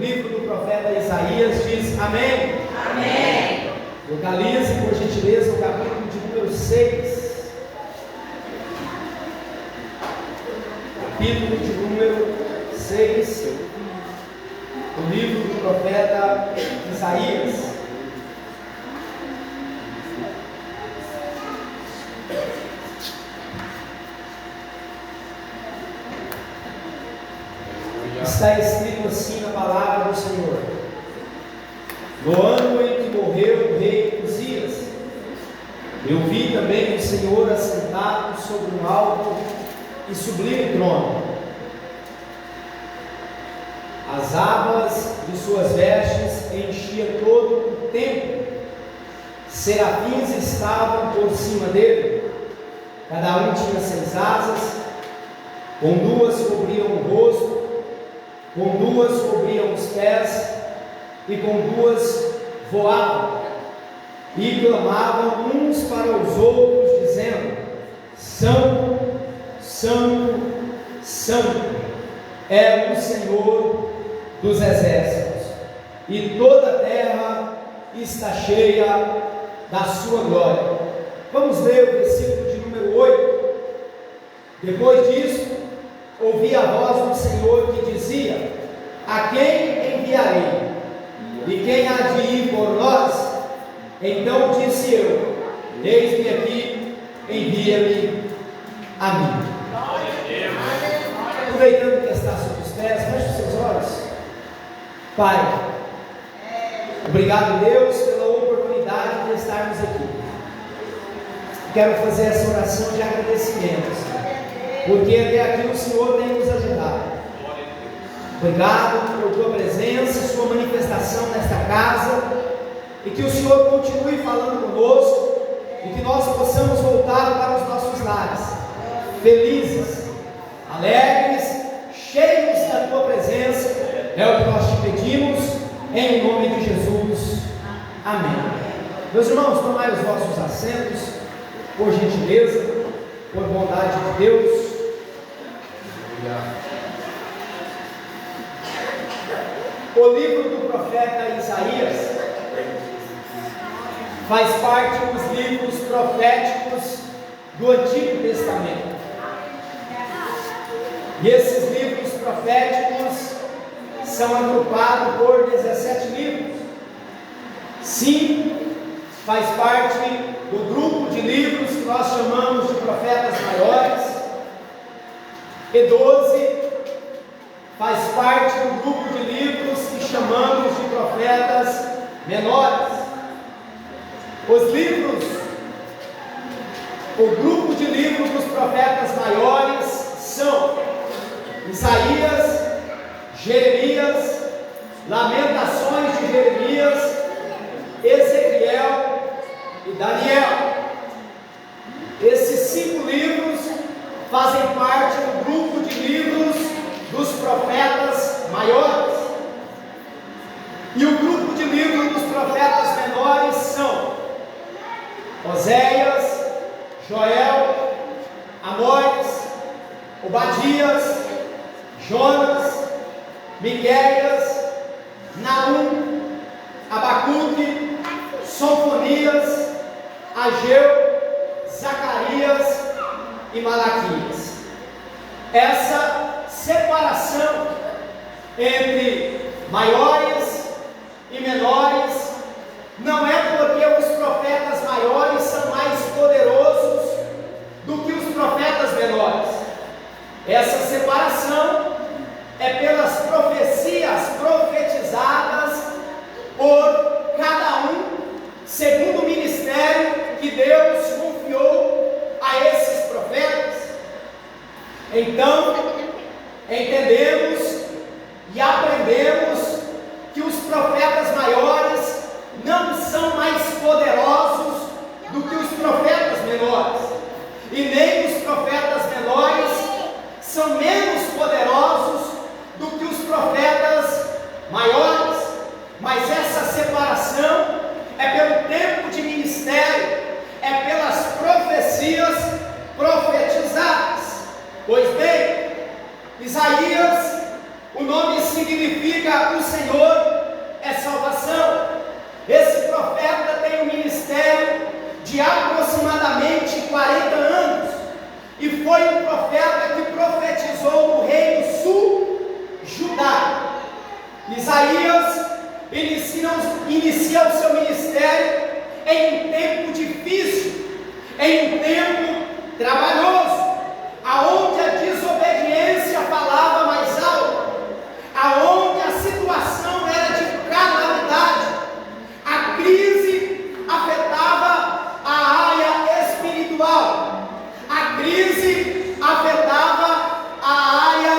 livro do profeta Isaías diz amém? Amém. Localize, por gentileza, o capítulo de número 6. Capítulo de número 6, do livro do profeta Isaías. Está escrito assim na palavra do Senhor: no ano em que morreu o rei Uzias, eu vi também o Senhor assentado sobre um alto e sublime trono. As abas de suas vestes enchiam todo o templo. Serafins estavam por cima dele, cada um tinha 6 asas, com 2 cobriam o rosto, com 2 cobriam os pés, e com 2 voavam, e clamavam uns para os outros, dizendo: Santo, Santo, Santo é o Senhor dos exércitos, e toda a terra está cheia da sua glória. Vamos ler o versículo de número 8. Depois disso, ouvi a voz do Senhor que dizia: a quem enviarei? E quem há de ir por nós? Então disse eu: eis-me aqui, envia-me a mim. Aproveitando que está sobre os pés, feche os seus olhos. Pai, obrigado, Deus, pela oportunidade de estarmos aqui. Quero fazer essa oração de agradecimento, porque até aqui o Senhor tem nos ajudado. Obrigado por tua presença, sua manifestação nesta casa, e que o Senhor continue falando conosco, e que nós possamos voltar para os nossos lares, felizes, alegres, cheios da tua presença. É o que nós te pedimos, em nome de Jesus. Amém. Meus irmãos, tomai os vossos assentos, por gentileza, por bondade de Deus. O livro do profeta Isaías faz parte dos livros proféticos do Antigo Testamento. E esses livros proféticos são agrupados por 17 livros. 5 faz parte do grupo de livros que nós chamamos de profetas maiores, e 12 faz parte do grupo de livros que chamamos de profetas menores. Os livros, o grupo de livros dos profetas maiores são Isaías, Jeremias, Lamentações de Jeremias, Ezequiel e Daniel. Esses 5 livros fazem parte do grupo de livros dos profetas maiores. E o grupo de livros dos profetas menores são Oséias, Joel, Amós, Obadias, Jonas, Miqueias, Naum, Abacuque, Sofonias, Ageu, Zacarias e Malaquias. Essa separação entre maiores e menores não é porque os profetas maiores são mais poderosos do que os profetas menores. Essa separação é pelas profecias profetizadas por cada um, segundo o ministério que Deus confiou a esses profetas. Então, entendemos e aprendemos Senhor é salvação. Esse profeta tem um ministério de aproximadamente 40 anos e foi um profeta que profetizou no reino sul, Judá. Isaías inicia o seu ministério em um tempo difícil, em um tempo trabalhoso, aonde a desobediência falava mais alto, aonde a situação era de calamidade, a crise afetava a área espiritual, a crise afetava a área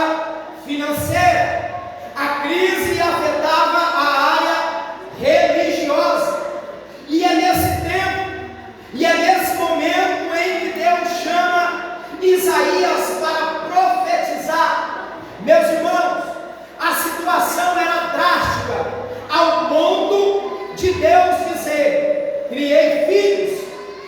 financeira, a crise afetava a área religiosa. E é nesse tempo, e é nesse momento em que Deus chama Isaías para profetizar. Meus irmãos, a situação era drástica, ao ponto de Deus dizer: criei filhos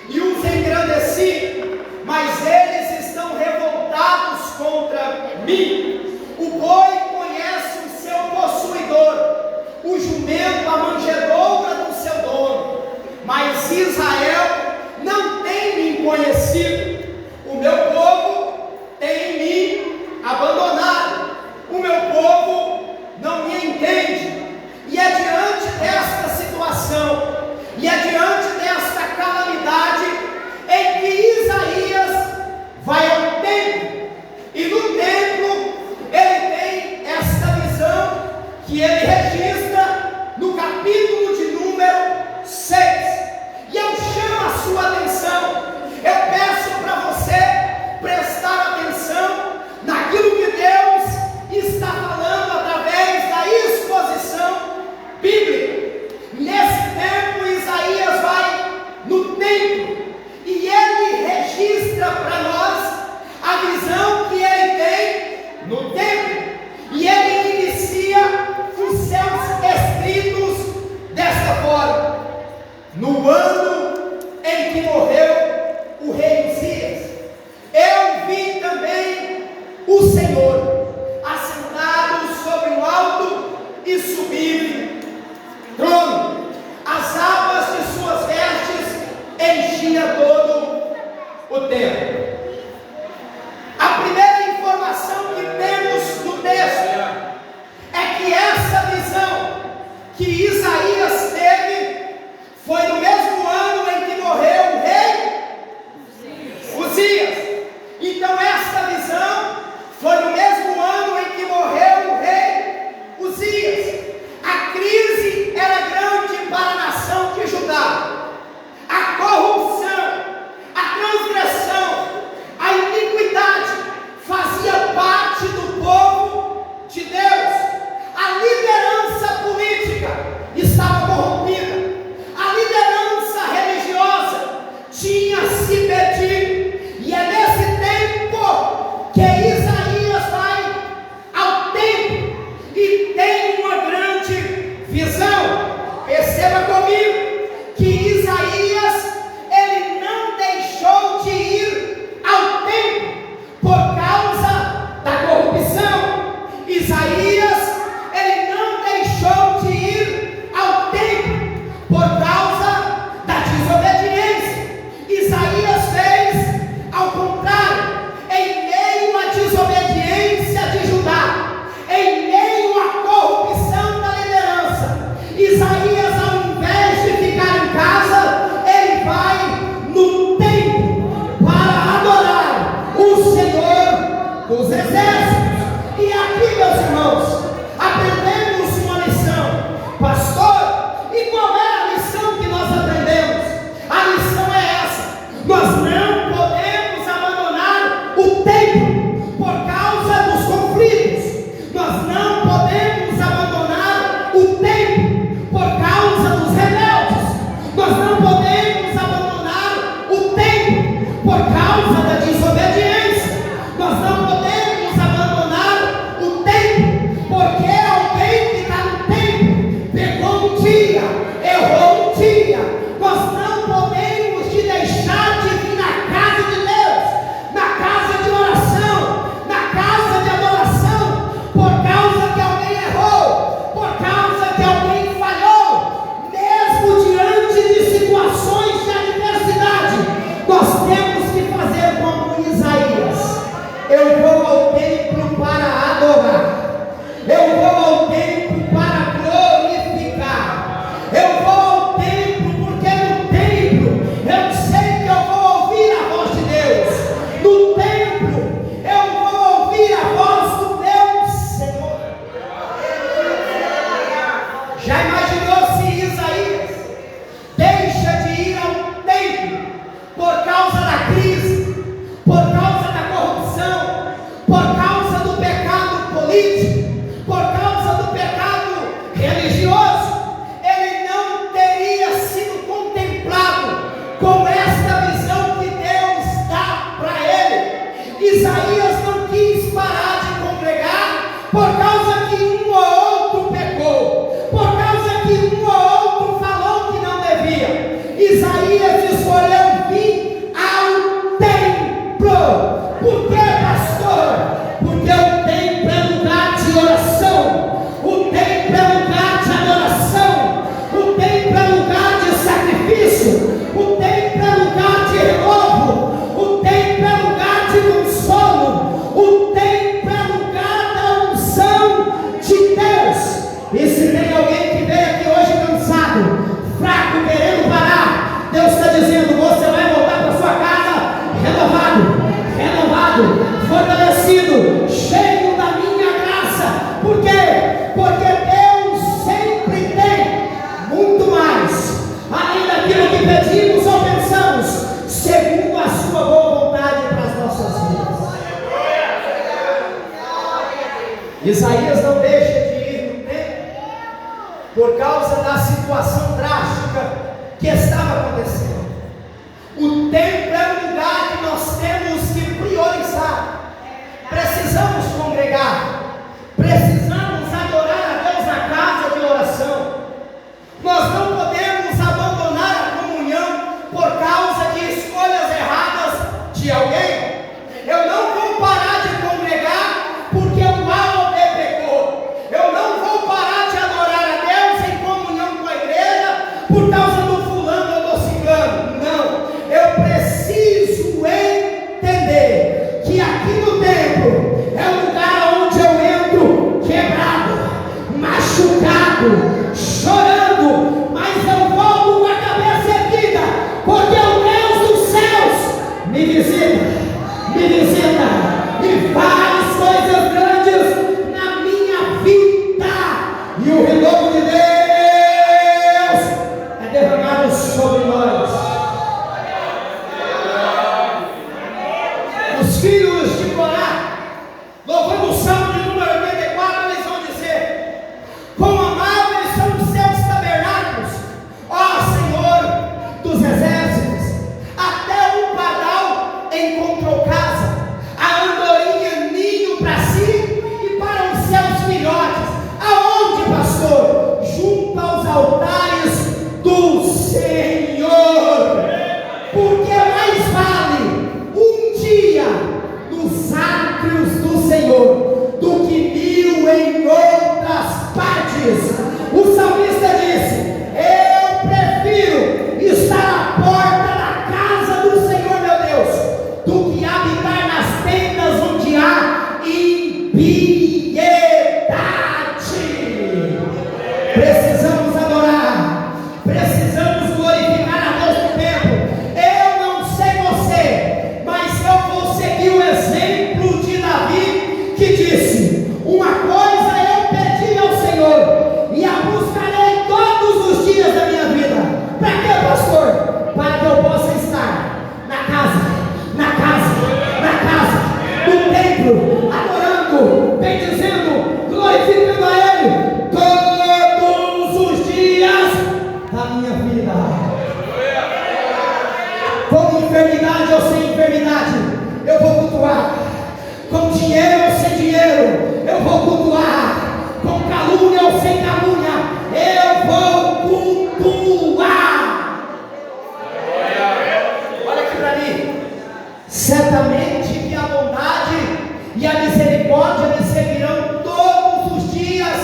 e os engrandeci, mas eles estão revoltados contra mim. O boi conhece o seu possuidor, o jumento a manjedoura do seu dono, mas Israel não tem me conhecido. O meu povo tem me abandonado, o meu povo não me entende. E é diante desta situação, e é diante desta calamidade, em que Isaías vai ao templo, e no templo ele tem esta visão que ele registra no capítulo de número 6. E eu chamo a sua atenção, eu peço para você prestar atenção naquilo que Deus está falando através da exposição bíblica. Nesse tempo, Isaías vai no templo e ele registra para nós a visão que ele tem no templo, e ele inicia os seus escritos Já imaginou se Isaías deixa de ir ao templo por causa da crise, por causa da corrupção, por causa do pecado político, por causa do pecado religioso? Ele não teria sido contemplado com esta visão que Deus dá para ele. Isaías não quis parar de congregar por causa que um ou outro pecou, por causa que um ou outro falou que não devia. Isaías escolheu vir ao templo. Por que, pastor? Porque o templo é lugar de oração, o templo é lugar de adoração, o templo é lugar de sacrifício, o templo é lugar de renovo, o templo é lugar de consolo, o templo é lugar da unção de Deus. E se tem alguém que veio aqui hoje cansado, fraco, querendo parar, Deus está dizendo: você vai voltar para sua casa renovado, fortalecido, cheio da minha graça. Por quê? Porque Deus sempre tem muito mais, além daquilo que pedimos ou pensamos, segundo a sua boa vontade para as nossas vidas. Isaías não deixa de ir no templo por causa da situação drástica que estava acontecendo. O templo é um lugar que nós temos que priorizar. Precisamos congregar, precisamos adorar a Deus na casa de oração. Nós não podemos abandonar a comunhão por causa de escolhas erradas de alguém. Eu não vou parar de congregar porque o A ou B pecou. Eu não vou parar de adorar a Deus em comunhão com a igreja por causa do fulano ou do ciclano. Não, eu preciso entender que aqui no templo é o lugar onde eu entro quebrado, machucado, chorando, mas eu volto com a cabeça erguida, porque o Deus dos céus me visita e faz coisas grandes na minha vida, e o renovo de Deus é derramado sobre nós. Os filhos de Corá, louvando o Salmo de número 84, eles vão dizer: quão amáveis são os seus tabernáculos, ó Senhor dos exércitos. Até o pardal encontrou casa, a andorinha ninho para si e para os seus filhotes. Aonde, pastor? Junto aos altares do Senhor. Porque mais vale um dia nos átrios do Senhor do que 1000 em outras partes. O salmista disse: eu prefiro estar à porta da casa do Senhor meu Deus do que habitar nas tendas onde há impiedade. Precisamos adorar, precisamos glorificar a Deus no templo. Eu não sei você, mas eu vou seguir o exemplo de Davi, que disse: uma coisa eu pedi ao Senhor e a buscarei todos os dias da minha vida. Para quê, pastor? Para que eu possa estar na casa do templo, adorando, bendizendo, glorificando a Ele todos os dias da minha vida. Com enfermidade ou sem enfermidade, eu vou cultuar. Com dinheiro ou sem dinheiro, eu vou cultuar. Com calúnia ou sem calúnia, eu vou cultuar. Olha aqui para mim. Certamente que a bondade e a misericórdia me seguirão todos os dias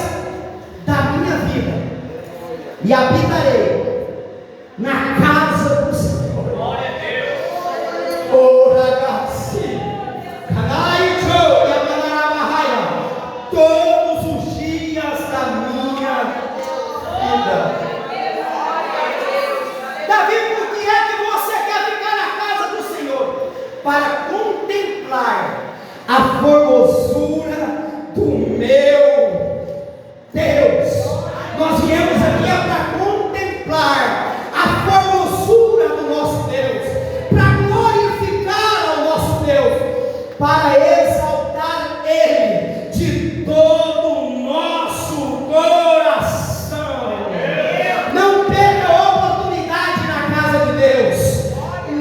da minha vida, e habitarei na casa do Senhor. Todos os dias da minha vida. Davi, por que é que você quer ficar na casa do Senhor? Para contemplar a formosura do meu Deus. Nós viemos aqui para contemplar a formosura do nosso Deus, para glorificar ao nosso Deus, para exaltar Ele de todo o nosso coração. Não perca a oportunidade na casa de Deus,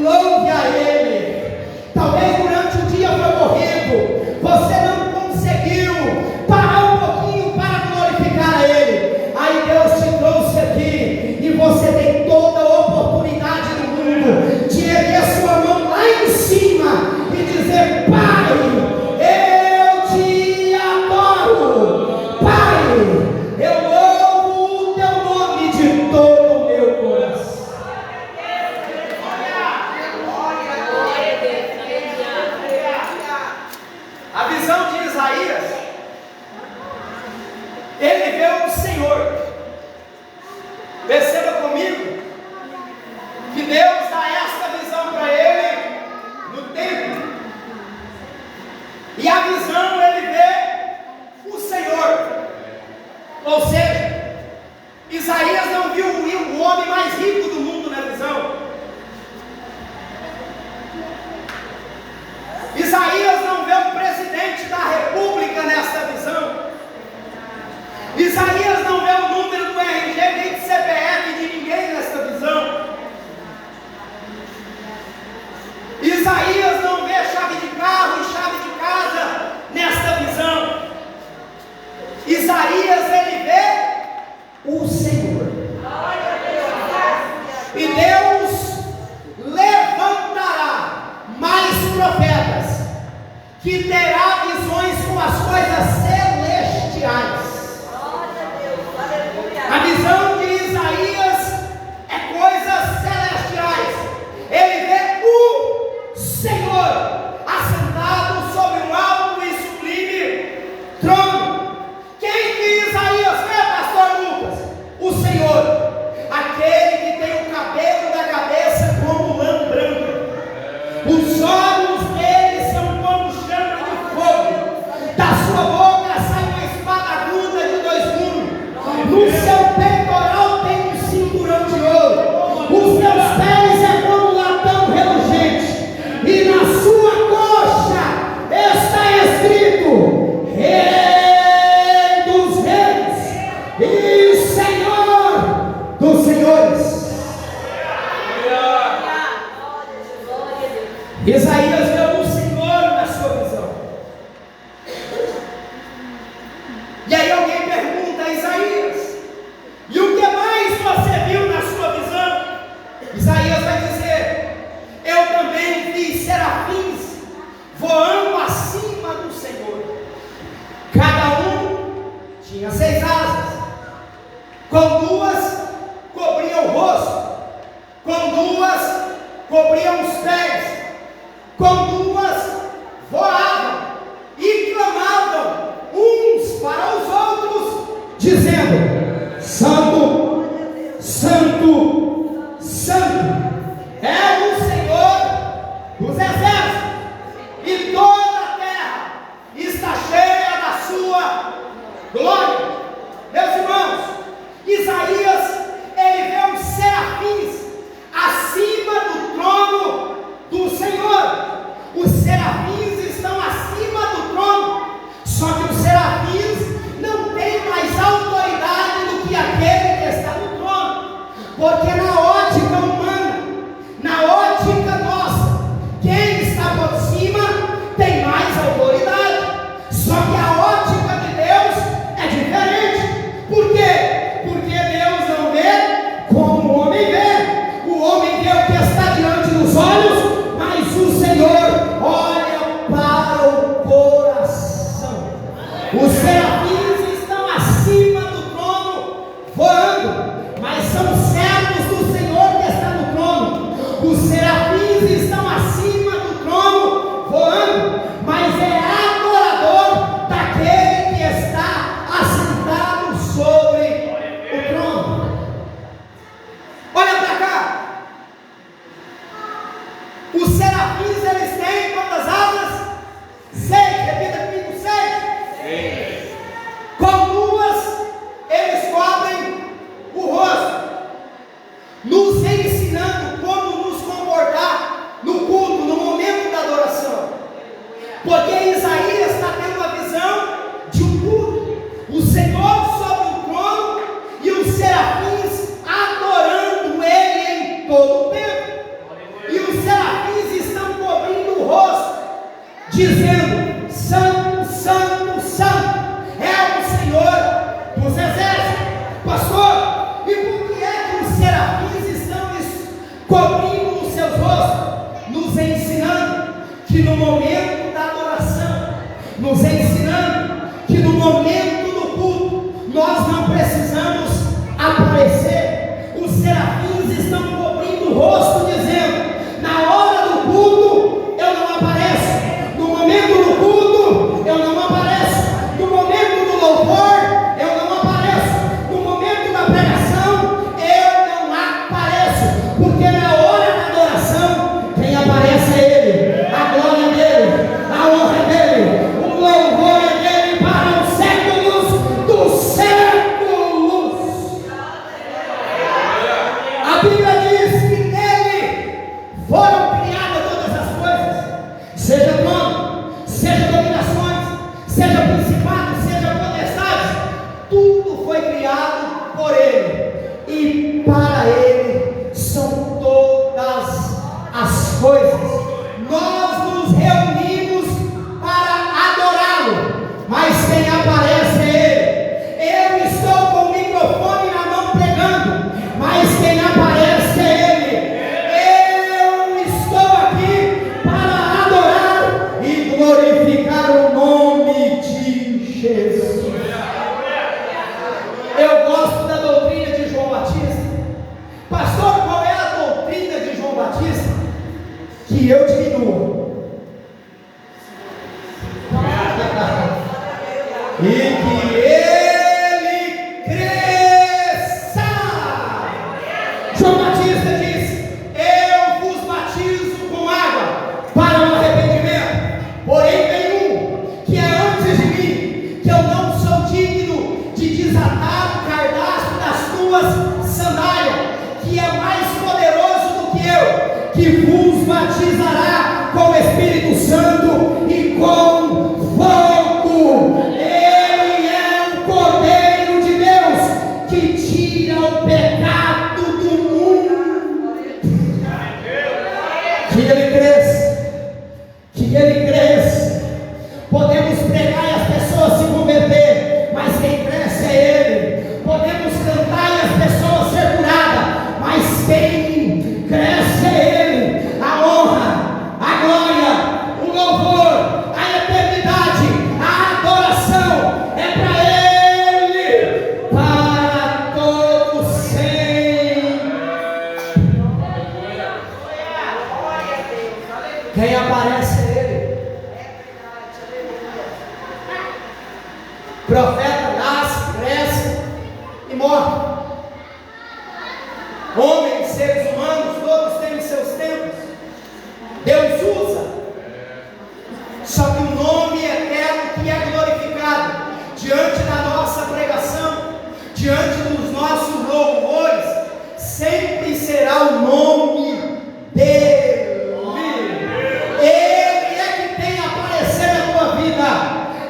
louve a Ele. Talvez durante o dia foi corrido, você não conseguiu parar um pouquinho para glorificar a Ele. Aí Deus te trouxe aqui e você tem toda a oportunidade do mundo de erguer sua mão lá em cima e dizer: Pai, eu te adoro. Pai, eu louvo o teu nome de todo o meu coração. A visão de Isaías, ele vê o Senhor. Perceba comigo que Deus dá esta visão para ele no templo, e a visão ele vê o Senhor. Ou seja, Isaías não viu o homem mais rico do mundo na visão. Isaías não vê o presidente da república nesta visão. Isaías não vê o número do RG nem do CPF de ninguém nesta visão. Isaías não vê chave de carro e chave de casa nesta visão. Isaías ele vê o Senhor. E Deus levantará mais profetas, que terá visões com as coisas celestiais. A visão de Isaías é coisas celestiais. Ele vê o Senhor assentado sobre um alto e sublime trono. Quem que Isaías vê, pastor Lucas? O Senhor, aquele que tem o cabelo da cabeça como lã branca, os olhos dele são como chama de fogo, da sua boca sai uma espada aguda de 2 gumes, no seu peitoral tem um cinturão de ouro, os seus pés é como latão reluzente, e na sua coxa está escrito: Rei dos Reis e Senhor dos Senhores. Isaías vê o Senhor na sua visão. E aí alguém pergunta a Isaías: e o que mais você viu na sua visão? Isaías vai dizer: eu também vi serafins voando acima do Senhor. Cada um tinha 6 asas, com 2 cobriam o rosto, com 2 cobriam os pés, com 2 voavam e clamavam uns para os outros, dizendo: Santo, Santo, Santo é o Senhor dos exércitos, e toda a terra está cheia da sua glória. Meus irmãos, Isaías ele vê os serafins acima do trono do Senhor. Os serafins estão acima do trono, só que os serafins não têm mais autoridade do que aquele que está no trono, porque na ótica humana, na ótica nossa, quem está por cima tem mais autoridade, só que a ótica de Deus é diferente. Por quê? Porque Deus não vê como o homem vê. O homem vê o que está diante dos olhos, mas o Senhor olha para o coração. Os serafins estão acima do trono voando, mas são servos do Senhor que está no trono. Os serafins estão acima do trono voando, mas é adorador daquele que está assentado sobre o trono. Olha para cá. Os serafins eles têm quantas asas? 6, repita comigo: 6. Com 2 eles cobrem suas sandálias, que é mais poderoso do que eu, que vos batizará com o Espírito Santo e com fogo. Ele é o Cordeiro de Deus que tira o pecado do mundo. Que ele cresça, que ele cresça. Podemos pregar e as pessoas se converter, mas quem cresce é ele. Podemos cantar e as pessoas ser curadas, mas quem cresce é ele. A honra, a glória, o louvor, a eternidade, a adoração é para ele, para todos sempre. Quem aparece é ele. Profeta nasce, cresce e morre. Homens, seres humanos, todos têm seus tempos. Deus usa. Só que o nome eterno que é glorificado diante da nossa pregação, diante dos nossos louvores, sempre será o nome dele. Ele é que tem que aparecer na tua vida.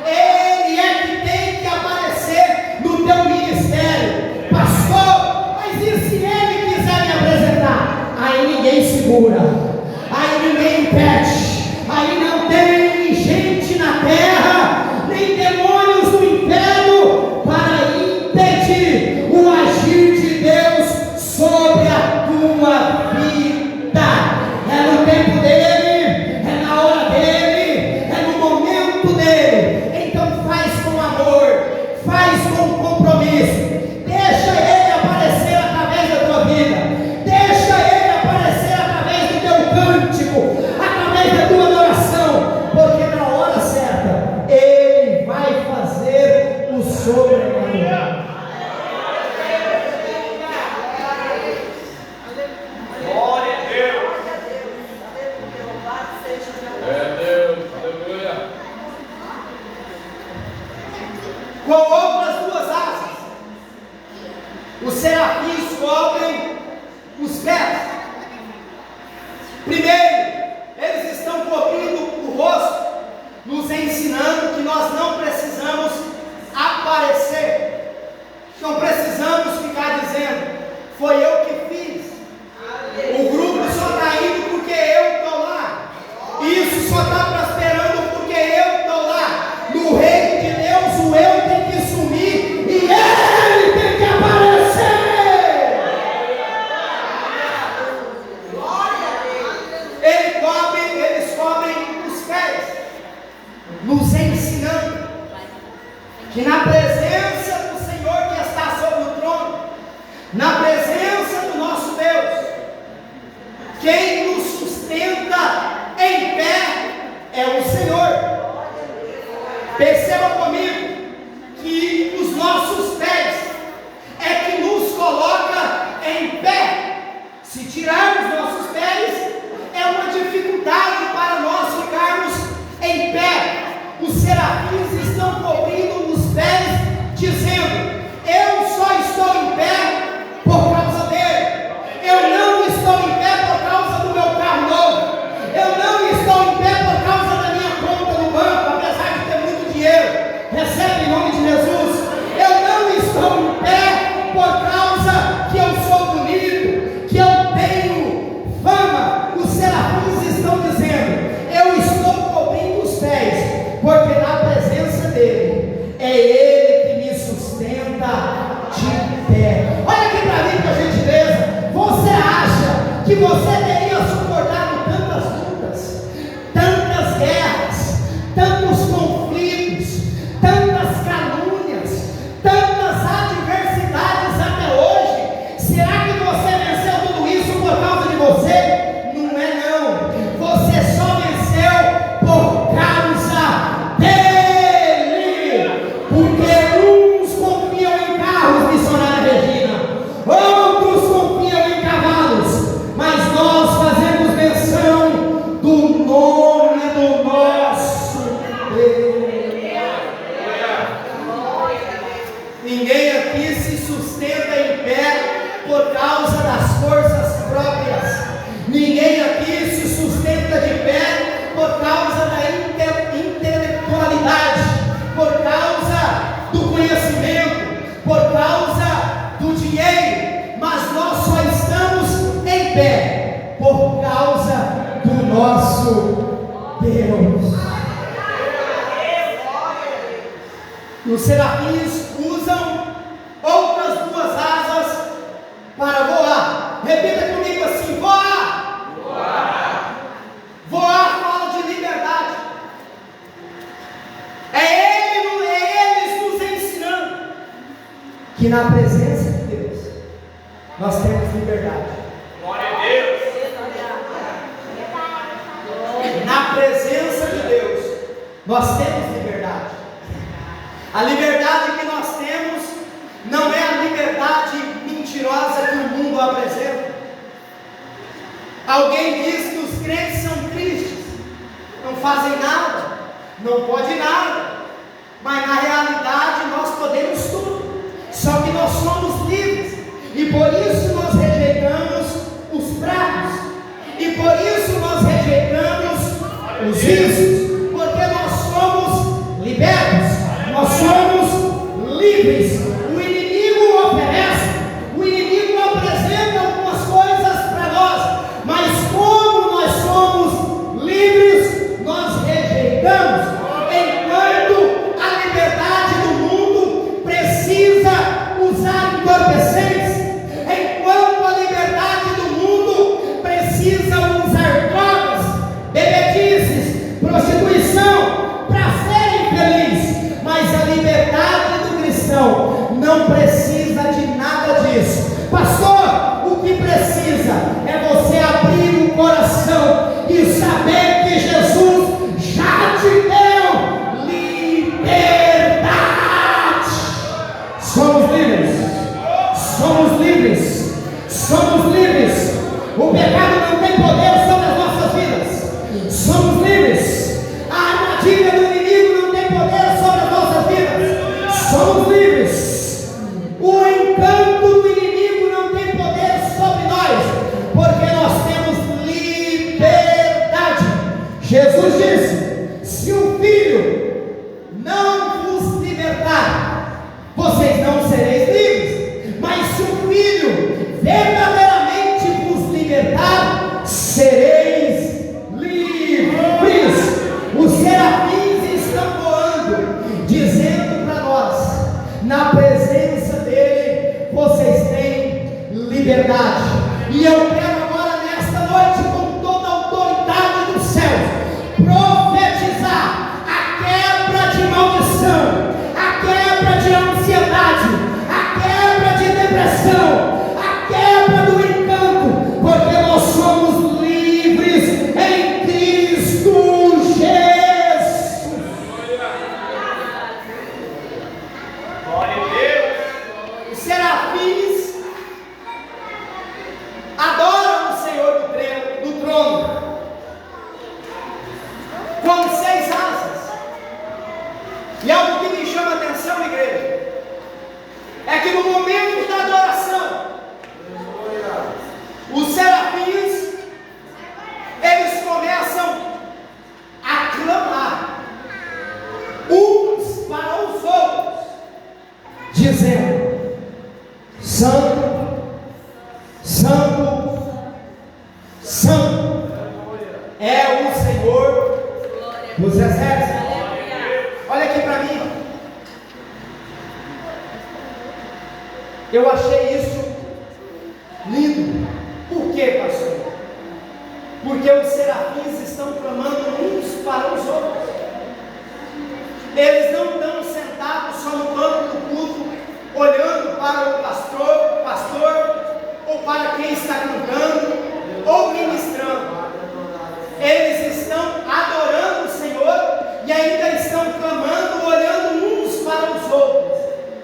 Ele é que tem que aparecer no teu ministério. Pastor, mas e se ele quiser me apresentar? Aí ninguém segura, aí ninguém impede, aí não tem gente na terra, nem demônios no inferno para impedir o agir de Deus sobre a tua vida. É no tempo dele, é na hora dele, é no momento dele. Então faz com amor, faz com compromisso. Deixa ele aparecer através da tua vida, deixa ele aparecer através do teu cântico, através da tua adoração, porque na hora certa ele vai fazer o sobrenatural. Glória a Deus. É Deus, aleluia. Com outras duas asas, os serafins cobrem os pés. Primeiro, eles estão cobrindo o rosto, nos ensinando que nós não precisamos aparecer, não precisamos ficar dizendo, foi eu que fiz. O grupo só está indo porque eu estou lá. Isso só está prosperando porque eu estou lá. No reino de Deus, o eu tem que sumir e ele tem que aparecer. Eles cobrem os pés, nos ensinando que na presença do Senhor que está sobre o trono, na presença do nosso Deus, quem nos sustenta em pé é o Senhor. Perceba comigo que os nossos pés é que nos coloca em pé. Se tirarmos nossos pés, é uma dificuldade para nós ficarmos em pé. Os serafins estão cobrindo os pés, dizendo: eu só estou em pé por causa dele. Eu não estou em pé por causa do meu carro novo. Eu não estou em pé por causa da minha conta no banco, apesar de ter muito dinheiro. Recebe em nome de Jesus. Eu não estou em pé por causa que eu sou bonito, que eu tenho fama. Os serafins estão dizendo: eu estou cobrindo os pés, porque na presença dele, é ele que me sustenta de pé. Olha aqui para mim, por gentileza. Você acha que você teria suportado tantas lutas, tantas guerras, tantos conflitos, tantas calúnias, tantas adversidades até hoje? Será que você venceu tudo isso por causa de você? Não é não. Você só venceu por causa dele. Porque uns confiam em carros, missionária Regina, outros confiam em cavalos, mas nós Os serafins usam outras duas asas para voar. Repita comigo assim: voar. Voar. Voar fala de liberdade. Eles nos ensinando que na presença de Deus nós temos liberdade. Glória a Deus. Na presença de Deus nós temos liberdade. A liberdade que nós temos não é a liberdade mentirosa que o mundo apresenta. Alguém diz que os crentes são tristes, não fazem nada, não pode nada, mas na realidade nós podemos tudo, só que nós somos livres, e por isso nós rejeitamos os pratos, e por isso nós rejeitamos os vícios, porque nós somos libertos, nós somos livres. O inimigo oferece, o inimigo apresenta algumas coisas para nós, mas como nós somos livres, nós rejeitamos. Enquanto a liberdade do mundo precisa usar entorpecentes, enquanto a liberdade do mundo precisa usar drogas, bebedices, prostituição para serem felizes, mas a liberdade do cristão não precisa de nada disso. Pastor, o que precisa é você abrir o coração e saber que Jesus já te deu liberdade. Somos livres, somos livres, somos livres. O pecado não tem poder sobre as nossas vidas. Somos livres. A armadilha do inimigo não tem poder sobre as nossas vidas. Somos livres. O encanto do inimigo não tem poder sobre nós, porque nós temos liberdade. Jesus disse: se o Filho não vos libertar, vocês não sereis livres, mas se o Filho verdadeiramente vos libertar, sereis livres. Os serafins estão voando, dizendo para nós: na presença dele vocês têm liberdade. E eu quero agora, nesta noite, com toda a autoridade do céu, profetizar a quebra de maldição, a quebra de ansiedade, a quebra de depressão, a quebra do encanto, porque nós somos livres em Cristo Jesus. Glória a Deus. Os serafins adoram o Senhor do trono com 6 asas. E algo que me chama a atenção, igreja, é que no momento da adoração, os serafins, eles começam a clamar uns para os outros, dizendo: Santo, Santo, Santo é o Senhor dos exércitos. Olha aqui para mim. Eu achei isso lindo. Por quê, pastor? Porque os serafins estão clamando uns para os outros. Eles não estão sentados só no banco do culto, olhando para o pastor, ou para quem está cantando, ou ministrando. Eles estão adorando o Senhor e ainda estão clamando, olhando uns para os outros,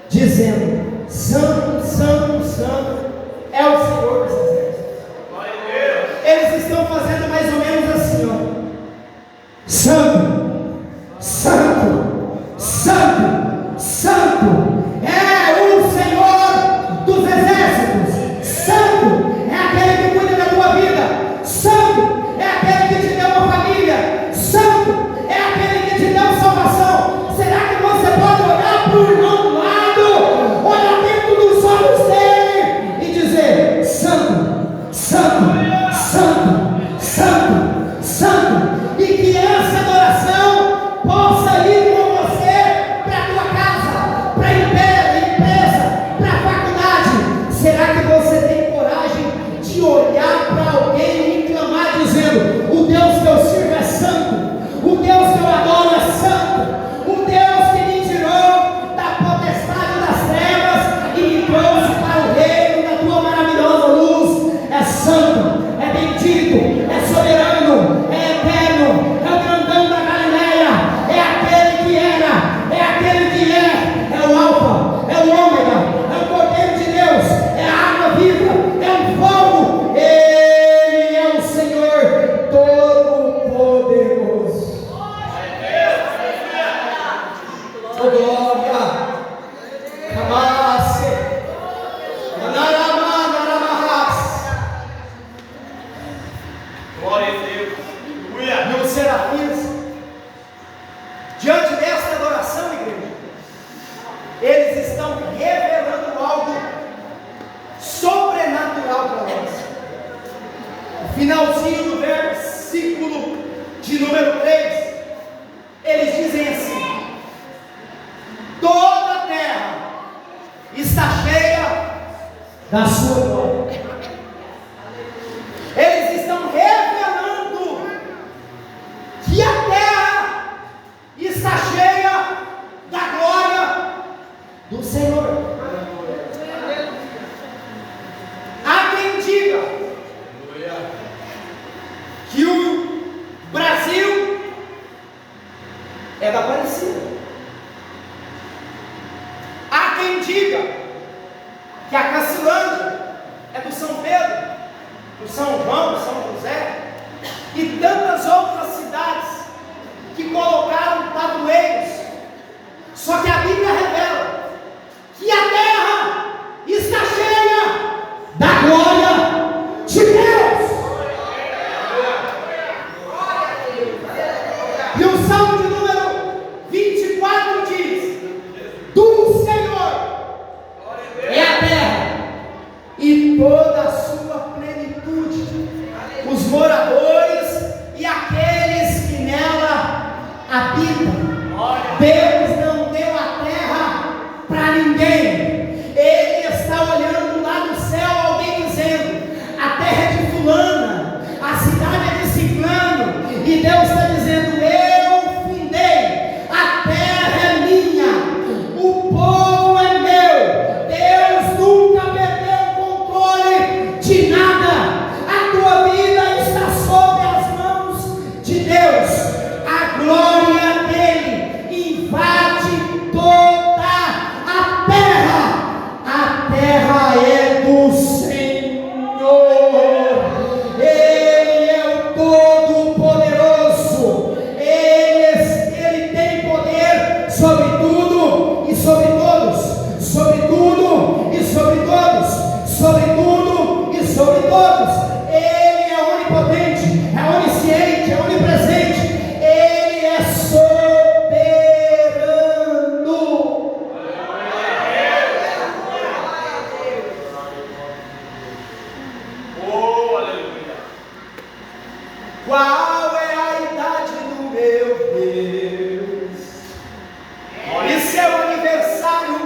dizendo: Santo, Santo, Santo é o Senhor dos exércitos. Eles estão fazendo mais ou menos assim, ó: Santo, Santo, Santo, Santo é o Senhor dos exércitos. Será que você tem coragem de olhar para alguém e clamar dizendo: o Deus que eu sirvo é santo, o Deus que eu adoro é santo, o Deus que me tirou da potestade das trevas e me trouxe para o reino da tua maravilhosa luz, é santo, é bendito, é soberano, é eterno, é o grandão da Galileia, é aquele que era, é aquele que é o Alfa, é o Ômega, é o Cordeiro de Deus, é a água viva, é o fogo, Ele é o Senhor Todo-Poderoso. Oh, glória! Amasse! Glória a Deus. Aleluia. E os serafins, diante desta adoração, igreja, eles estão revelando algo sobrenatural para nós. No finalzinho do versículo de número 3, eles dizem assim: toda a terra está cheia da sua glória. Eles estão revelando que a terra está cheia da glória do Senhor. Há quem diga que o Brasil é da Aparecida. Há quem diga que a Cacilândia é do São Pedro, do São João, do São José e tantas outras cidades que colocaram padroeiros. Só que a Bíblia revela que a terra está cheia da glória de Deus. E o Salmo de número 24 diz: do Senhor é a terra e toda a sua plenitude, os moradores e aqueles que nela habitam. Deus não deu a terra para ninguém. Ele está olhando lá no céu, alguém dizendo: a terra é de fulana, a cidade é de ciclano, e Deus está dizendo: eu fundei, a terra é minha, o povo é meu. Deus nunca perdeu o controle de nada. A tua vida está sob as mãos de Deus. A glória dele invade toda a terra. A terra é do Senhor. Ele é o Todo-Poderoso. Ele tem poder sobre tudo e sobre todos, sobre tudo e sobre todos, sobre tudo e sobre todos. Ele é onipotente, é onisciente, é onipresente. Ele é soberano. Oh, aleluia. Qual é a idade do meu Deus? E seu aniversário,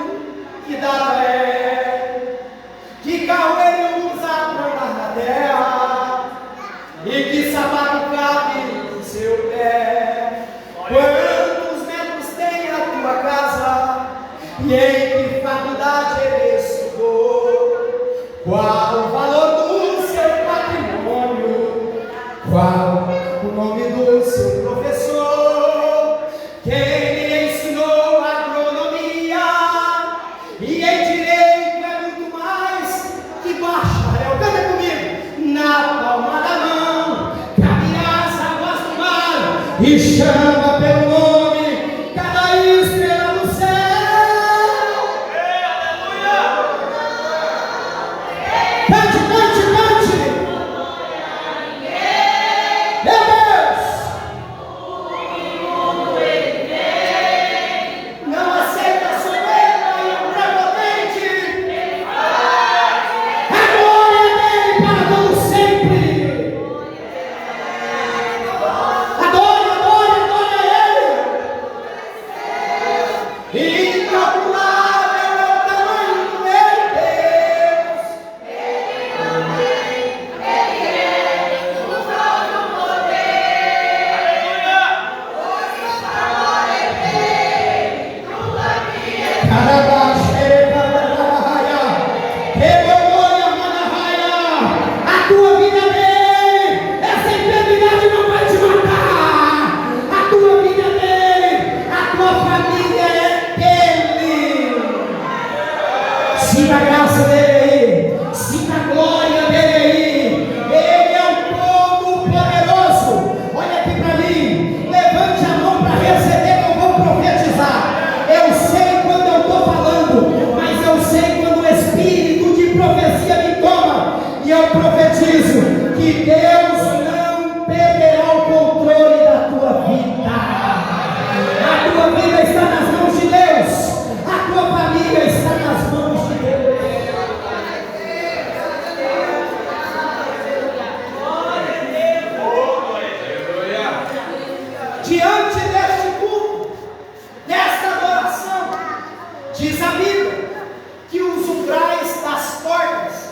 que data é? Que carro ele usa para andar na terra? E que sapato cabe no seu pé? Quantos metros tem a tua casa? E em que faculdade ele estudou? Qual o valor do seu patrimônio? Qual o nome do seu professor? Quem lhe ensinou agronomia? E em direito é muito mais que bacharel. Canta comigo. Na palma da mão caminha as águas do mar e chama pelo nome cada estrela do céu. Cante, cante, cante. Meu Deus. Não aceita a soberba e o prepotente. A glória dele para todo sempre. Adore, adore, adore a E eu profetizo que Deus não perderá o controle da tua vida. A tua vida está nas mãos de Deus. A tua família está nas mãos de Deus. Diante deste culto, desta adoração, diz a Bíblia que os umbrais das portas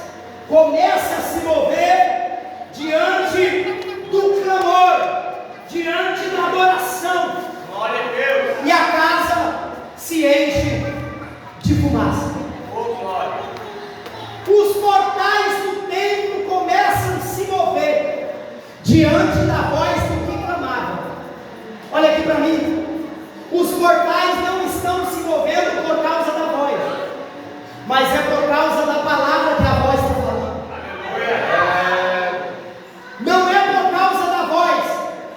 começam a se mover diante do clamor, diante da adoração. Glória a Deus. E a casa se enche de fumaça. Os portais do templo começam a se mover diante da voz do que clamava. Olha aqui para mim. Os portais não estão se movendo por causa da voz, mas é por causa da palavra que a voz está falando. Não é por causa da voz,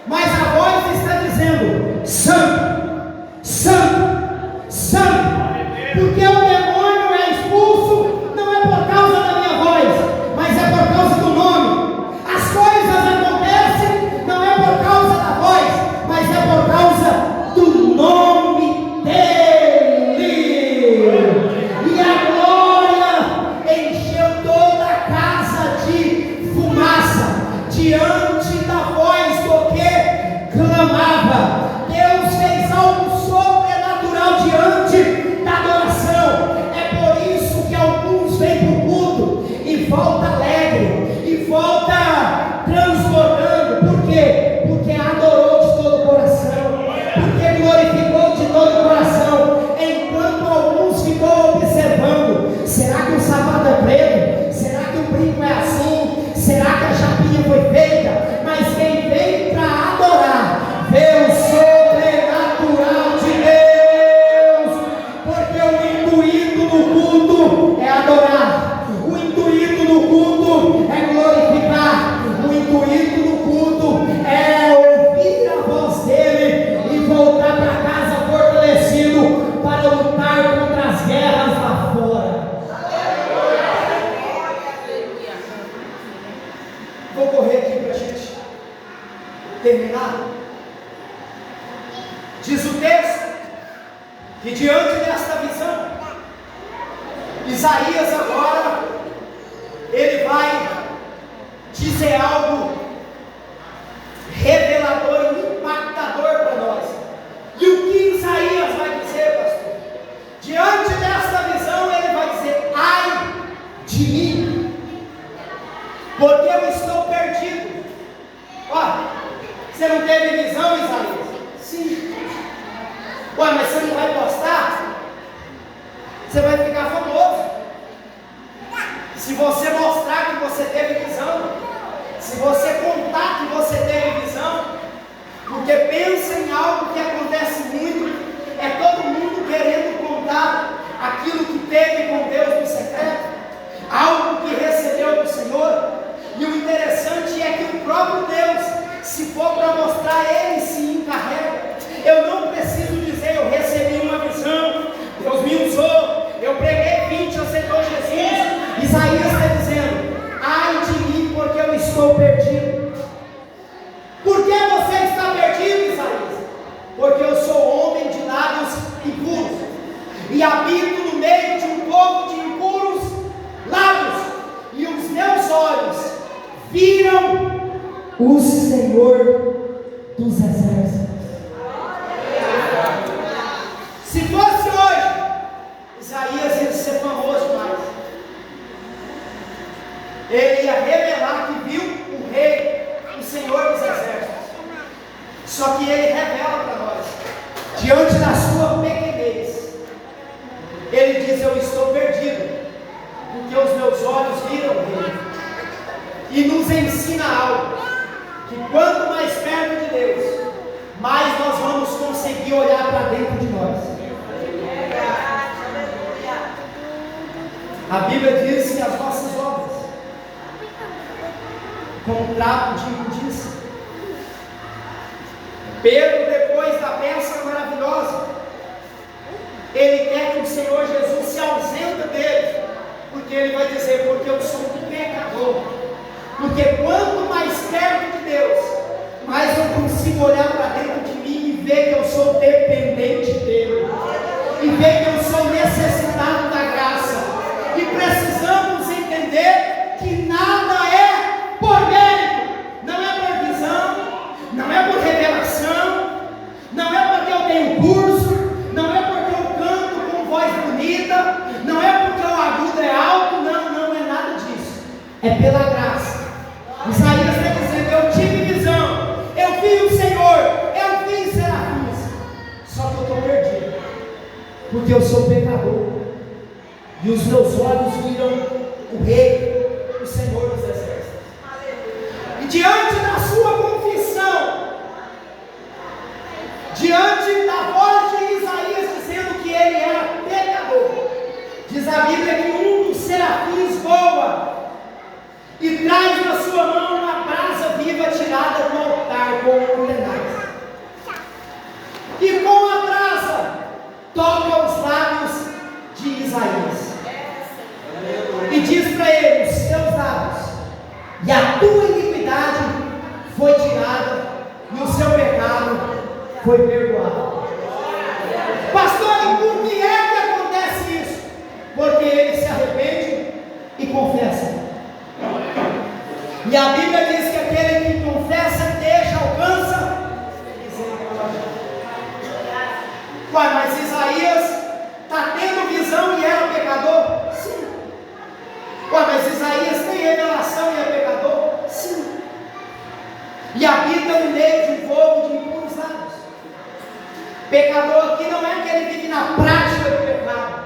mas a voz está dizendo: santo, santo, santo. Porque o demônio é expulso, não é por causa da minha voz, mas é por causa do nome. As coisas acontecem, não é por causa da voz, mas é por causa do nome dele. E a glória encheu toda a casa de fumaça diante da voz do que clamava. Deus fez algo sobrenatural diante da adoração. É por isso que alguns vêm para o culto e volta alegre, e volta transbordando. Por quê? Porque adorou de todo o coração, porque glorificou de todo o coração. Enquanto alguns ficou observando: será que o sapato é preto? Será que o brinco é assim? Será que a chapinha foi feita? Mas quem vem para adorar, vê o sobrenatural de Deus. Porque o intuito do culto é adorar, o intuito do culto é glorificar, o intuito do culto é ouvir a voz dele e voltar para casa fortalecido para lutar contra as guerras lá fora. Vou correr aqui para a gente terminar. Diz o texto que diante desta visão, Isaías agora ele vai dizer algo revelador e impactador para nós. E o que Isaías vai dizer, pastor? Diante desta visão ele vai dizer: ai de mim, porque eu estou perdido. Ó, você não teve visão, Isaías? Sim. Ué, mas você não vai postar? Você vai ficar famoso. Se você mostrar que você teve visão, se você contar que você teve visão, porque pensa em algo que acontece muito, é todo mundo querendo contar aquilo que teve com Deus no secreto, algo que recebeu do Senhor. E o interessante é que o próprio Deus, se for para mostrar, Ele se encarrega. Eu não preciso dizer: eu recebi uma visão, Deus me usou, eu preguei 20, aceitou Jesus. Isaías está dizendo: ai de mim, porque eu estou perdido. Por que você está perdido, Isaías? Porque eu sou homem de lábios impuros, e habito no meio de um povo de impuros lábios, e os meus olhos viram o Senhor dos exércitos. Se fosse hoje, Isaías ia ser famoso demais. Ele ia revelar que viu o rei, o Senhor dos exércitos. Só que ele revela para nós, diante da sua pequenez, ele diz: eu estou perdido, porque os meus olhos viram o rei. E nos ensina algo, que quanto mais perto de Deus, mais nós vamos conseguir olhar para dentro de nós. A Bíblia diz que as nossas obras, como um trapo de imundícia. Pedro, depois da bênção maravilhosa, ele quer que o Senhor Jesus se ausente dele, porque ele vai dizer: porque eu sou um pecador. pecador. Porque quanto mais perto de Deus, mais eu consigo olhar para dentro de mim e ver que eu sou dependente dele. E ver que eu sou necessitado da graça. E precisamos entender que nada é por mérito. Não é por visão, não é por revelação, não é porque eu tenho curso, não é porque eu canto com voz bonita, não é porque o agudo é alto, não é nada disso. É pela graça. Isaías está dizendo: eu tive visão, eu vi o Senhor, eu vi serafins. Só que eu estou perdido, porque eu sou pecador, e os meus olhos viram o Rei, o Senhor dos Exércitos. E diante da sua confissão, diante da voz de Isaías dizendo que ele era pecador, diz a Bíblia que um dos serafins voa e traz na sua mão uma brasa viva tirada do altar com ordenais. E com a brasa toca os lábios de Isaías e diz para ele: os seus lábios e a tua iniquidade foi tirada e o seu pecado foi perdoado. Pastor, e por que é que acontece isso? Porque ele se arrepende e confessa. E a Bíblia diz que aquele que confessa deixa, alcança misericórdia. Ué, mas Isaías está tendo visão e era pecador? Sim. Ué, mas Isaías tem revelação e é pecador? Sim. E habita no meio de um povo de impuros lábios. Pecador aqui não é que ele vive na prática do pecado.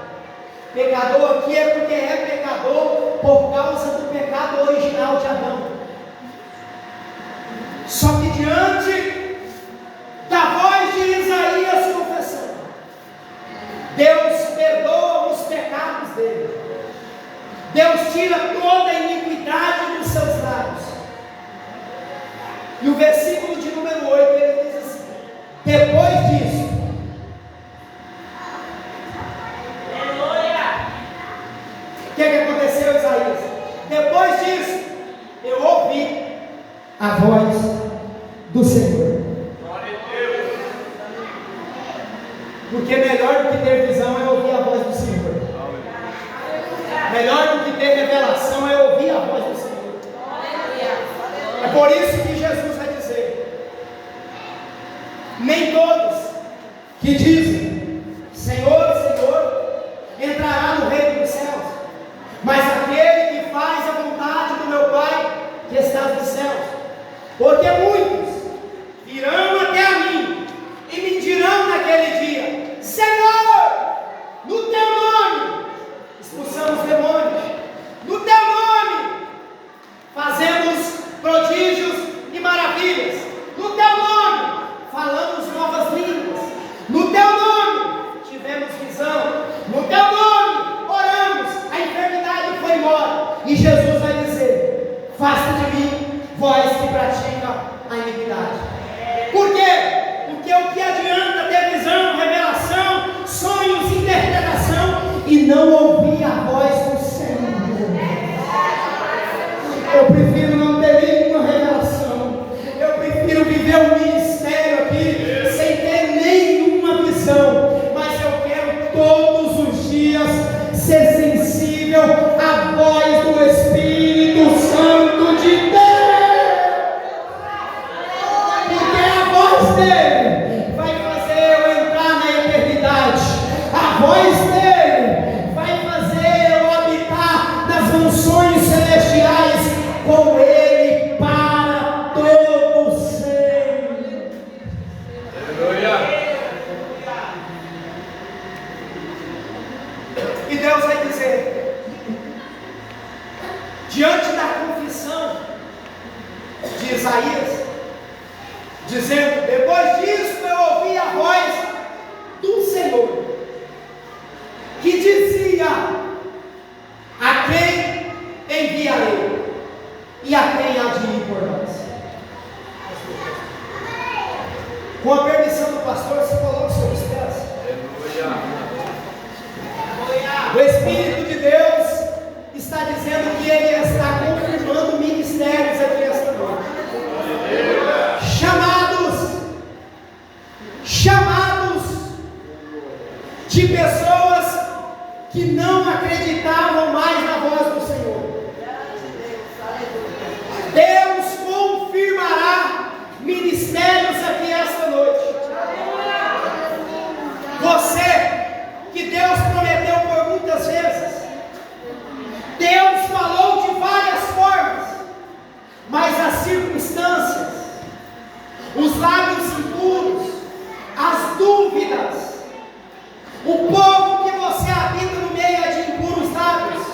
Pecador aqui é porque é pecador por causa do pecado original de Adão. Só que diante da voz de Isaías confessando, Deus perdoa os pecados dele. Deus tira toda a iniquidade dos seus lábios. E o versículo de número 8 ele diz assim: depois disso, o que aconteceu, Isaías? Depois disso, eu ouvi a voz do Senhor. Porque melhor do que ter visão é ouvir a voz do Senhor. Melhor do que ter revelação é ouvir a voz do Senhor. É por isso que Jesus vai dizer: nem todos que dizem Senhor, Senhor, entrará no reino dos céus, mas aquele que faz a vontade do meu Pai que está nos céus. Porque muitos virão até a mim e me dirão naquele dia: Senhor, no teu nome expulsamos demônios, no teu nome fazemos prodígios e maravilhas, no teu nome falamos novas línguas, no teu nome tivemos visão, no teu nome oramos, a enfermidade foi embora. E Jesus vai dizer: afasta de mim, vós que pratica a iniquidade. Por quê? Porque o que adianta ter visão, revelação, sonhos, interpretação e não ouvir a voz do Senhor? Eu prefiro não ter nenhuma revelação, eu prefiro viver um ministério aqui sem ter nenhuma visão, mas eu quero todos os dias ser sensível à voz do Espírito Santo de Deus. Dele vai fazer eu entrar na eternidade. A voz dele vai fazer eu habitar nas mansões celestiais com ele para todo sempre. Aleluia. E Deus vai dizer, diante da confissão de Isaías, dizendo: depois disso eu ouvi a voz do Senhor, que dizia: a quem enviarei? E a quem há de ir por nós? Com a permissão do pastor, se coloque sobre os pés. O Espírito de Deus está dizendo que Ele está confirmando ministérios aqui esta noite. Chamados de pessoas que não acreditavam mais na voz do Senhor. Deus confirmará ministérios aqui esta noite. Você, que Deus prometeu por muitas vezes, Deus falou de várias formas, mas as circunstâncias, os lábios impuros, as dúvidas, o povo que você habita no meio de impuros lábios,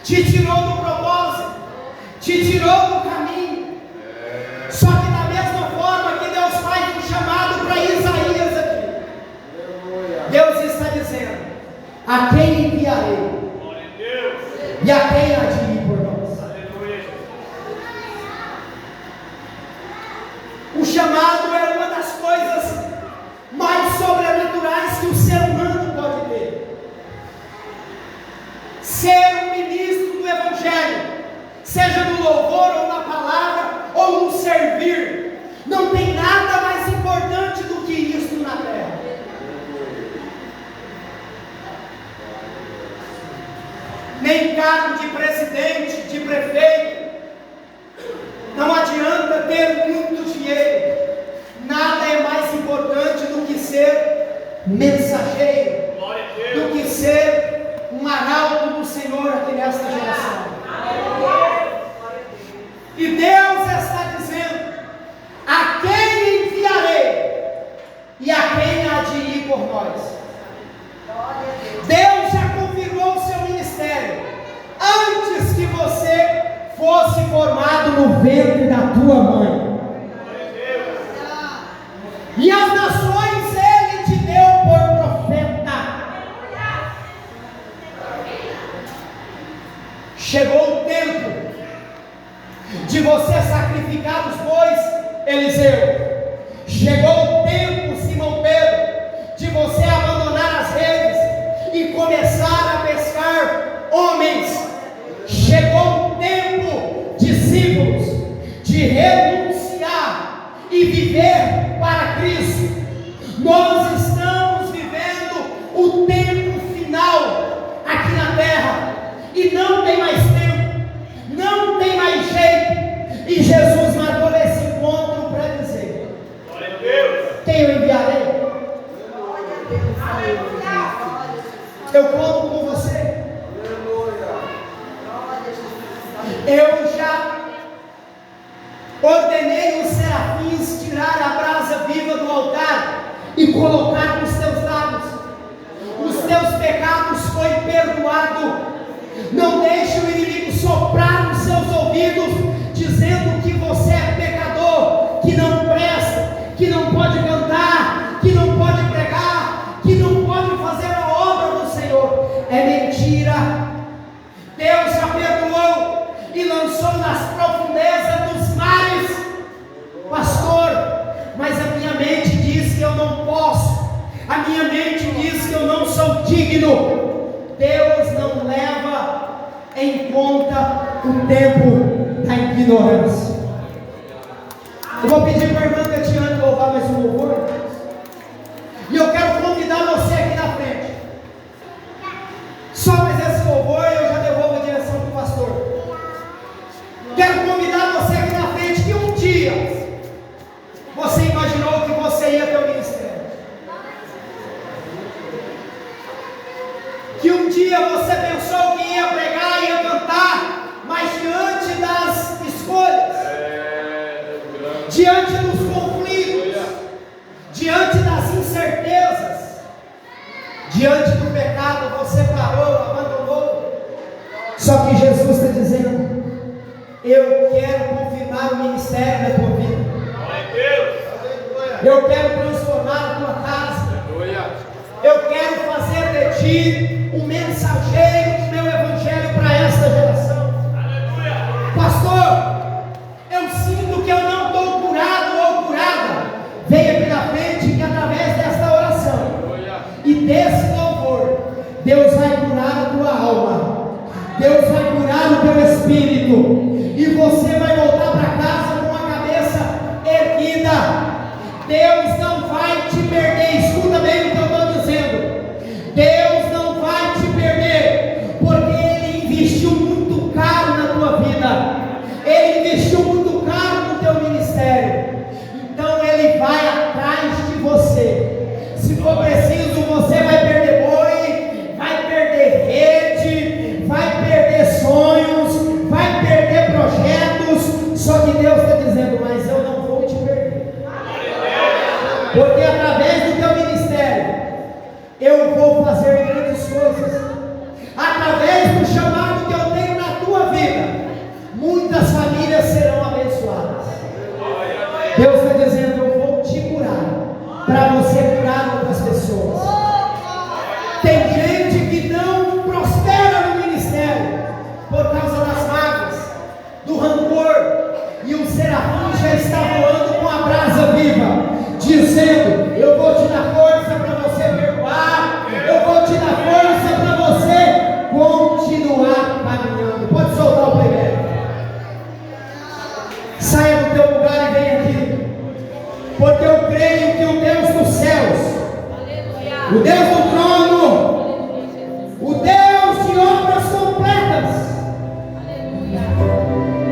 te tirou do propósito, te tirou do caminho. Só que da mesma forma que Deus faz um chamado para Isaías aqui, Deus está dizendo: a quem enviarei? E a quem há de ir por nós? O chamado é uma das coisas mais sobrenaturais que o ser humano pode ter. Ser um ministro do Evangelho, seja no louvor ou na palavra ou no servir, não tem nada mais importante do que isso na terra. Nem cargo de presidente, de prefeito. Não adianta ter muito dinheiro. Nada é mais importante do que ser mensageiro, do que ser um arauto do Senhor aqui nesta geração. E Deus está dizendo: a quem enviarei e a quem há de ir por nós? Deus já confirmou o seu ministério antes que você fosse formado no ventre da tua mãe. E as nações Ele te deu por profeta. Chegou o tempo de você sacrificar os bois, Eliseu. Chegou o tempo, Simão Pedro, de você abandonar as redes e começar a pescar homens. Chegou o tempo, discípulos, de renunciar e viver para Cristo. Nós estamos vivendo o tempo final aqui na terra e não tem mais tempo, não tem mais jeito. E Jesus marcou esse encontro para dizer: quem eu enviarei? Eu conto com você. Eu já ordenei os serafins tirar a brasa viva do altar e colocar nos teus lábios. Os teus pecados foi perdoado. Não deixe o inimigo soprar nos seus ouvidos, dizendo que você é pecador, que não presta, que não pode cantar, que não pode pregar, que não pode fazer a obra do Senhor. É mentira. Deus já perdoou e lançou nas profundezas dos mares. Pastor, mas a minha mente diz que eu não posso, a minha mente diz que eu não sou digno. Deus não leva em conta o tempo da ignorância. Eu vou pedir para a irmã Tatiana louvar mais um louvor, e eu quero convidar você aqui na frente. Só mais esse louvor e eu já devolvo a direção para o pastor. Quero convidar você aqui na frente que um dia você imaginou que você ia ter o ministério, que um dia você pensou que ia pregar, ia cantar, mas diante das escolhas, diante dos conflitos, diante das incertezas, diante do pecado, você parou, abandonou. Só que Jesus está dizendo: eu quero confirmar o ministério da tua vida. Eu quero transformar a tua casa. Eu quero fazer de ti um mensageiro do meu evangelho para esta geração. Pastor, eu sinto que eu não estou curado ou curada. Venha aqui na frente que através desta oração e desse louvor, Deus vai curar a tua alma, Deus vai curar o teu espírito, e você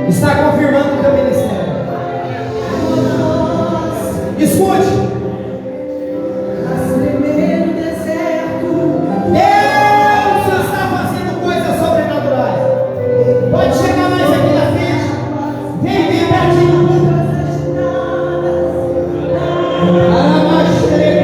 está confirmando o teu ministério. Escute. Deus está fazendo coisas sobrenaturais. Pode chegar mais aqui na frente. Vem pertinho do púlpito. Olha a voz de Deus.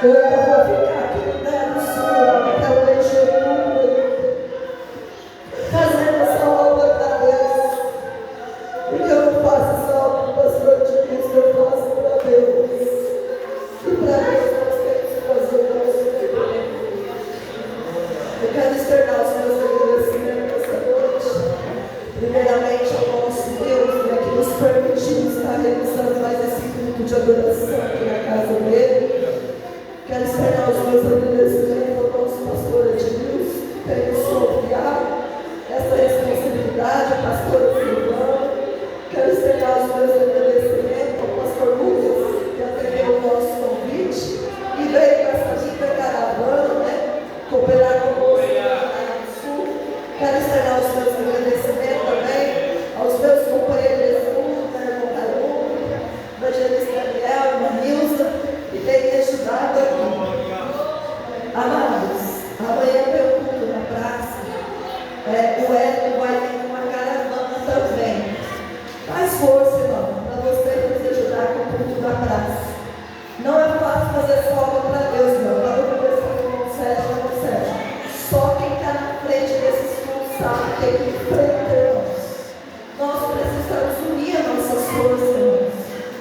Eu ainda vou ficar aqui no Grande Sul até o mês de outubro, fazendo essa obra para Deus. Porque eu não faço essa obra, pastor de Cristo, eu faço para Deus. E para Deus nós temos que fazer o nosso dever. Eu quero externar os meus agradecimentos essa noite. Primeiramente, ao nosso Deus, né, que nos permitiu estar realizando mais esse culto de adoração aqui na casa dele. Quero externar os meus agradecimentos ao nosso pastor Edilson, que tem nos confiado essa responsabilidade, a pastora Silvana. Quero externar os meus agradecimentos ao pastor Lucas, que atendeu o nosso convite e veio com essa linda caravana, né, cooperar conosco no Rio Grande do Sul. Quero externar os meus agradecimentos também aos meus companheiros de estudo, meu irmão Carlos, evangelista Daniel, irmã Nilza, que tem me ajudado aqui. Amados, amanhã tem um culto na praça. O Hélio vai vir com uma caravana também. Faz força, irmão, para você nos ajudar com o culto da praça. Não é fácil fazer essa obra para Deus, não. Para eu conversar com o Sérgio, não Sérgio. Só quem está na frente desses cultos sabe que ele enfrenta, irmãos. Nós precisamos unir as nossas forças, irmãos.